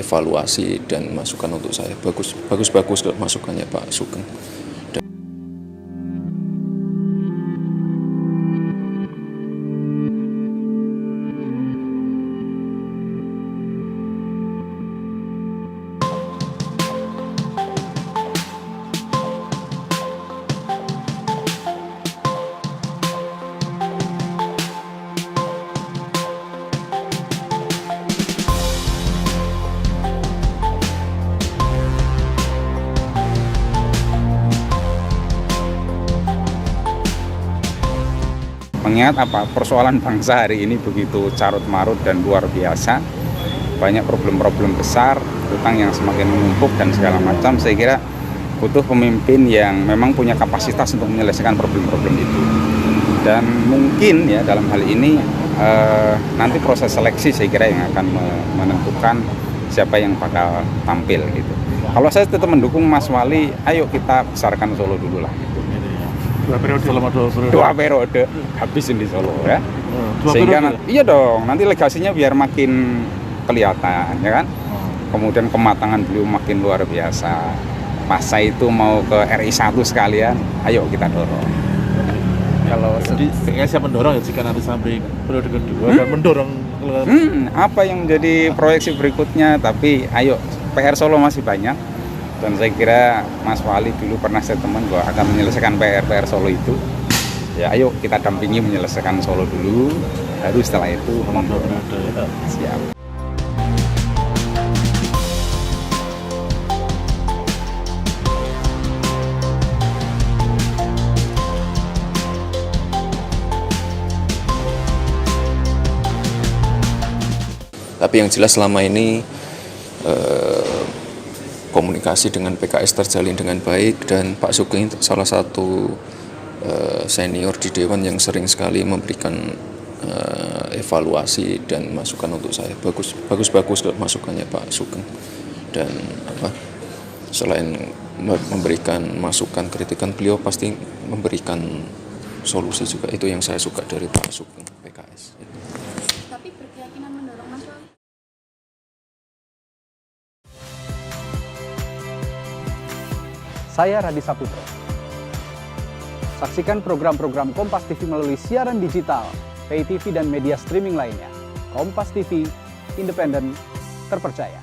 evaluasi dan masukan untuk saya. Bagus masukannya Pak Sugeng. Mengingat persoalan bangsa hari ini begitu carut-marut dan luar biasa, banyak problem-problem besar, utang yang semakin menumpuk dan segala macam, saya kira butuh pemimpin yang memang punya kapasitas untuk menyelesaikan problem-problem itu. Dan mungkin ya dalam hal ini nanti proses seleksi saya kira yang akan menentukan siapa yang bakal tampil gitu. Kalau saya tetap mendukung Mas Wali, ayo kita besarkan Solo dulu lah gitu. Dua periode habisin di Solo ya. Sehingga iya dong, nanti legasinya biar makin kelihatan ya kan. Kemudian kematangan beliau makin luar biasa. Masa itu mau ke RI 1 sekalian, ayo kita dorong. Kalau jadi siapa mendorong ya jika nanti sampai periode kedua dan mendorong apa yang menjadi proyeksi berikutnya, tapi ayo PR Solo masih banyak. Dan saya kira Mas Wali dulu pernah statement bahwa akan menyelesaikan PR Solo itu. Ya ayo kita dampingi menyelesaikan Solo dulu, baru setelah itu siap. Tapi yang jelas selama ini komunikasi dengan PKS terjalin dengan baik, dan Pak Sugeng salah satu senior di Dewan yang sering sekali memberikan evaluasi dan masukan untuk saya. Bagus masukannya Pak Sugeng. Dan selain memberikan masukan, kritikan, beliau pasti memberikan solusi juga. Itu yang saya suka dari Pak Sugeng PKS. Tapi berkeyakinan mendorong Mas Wali. Saya Radi Saputro. Saksikan program-program Kompas TV melalui siaran digital, pay TV dan media streaming lainnya. Kompas TV, independen, terpercaya.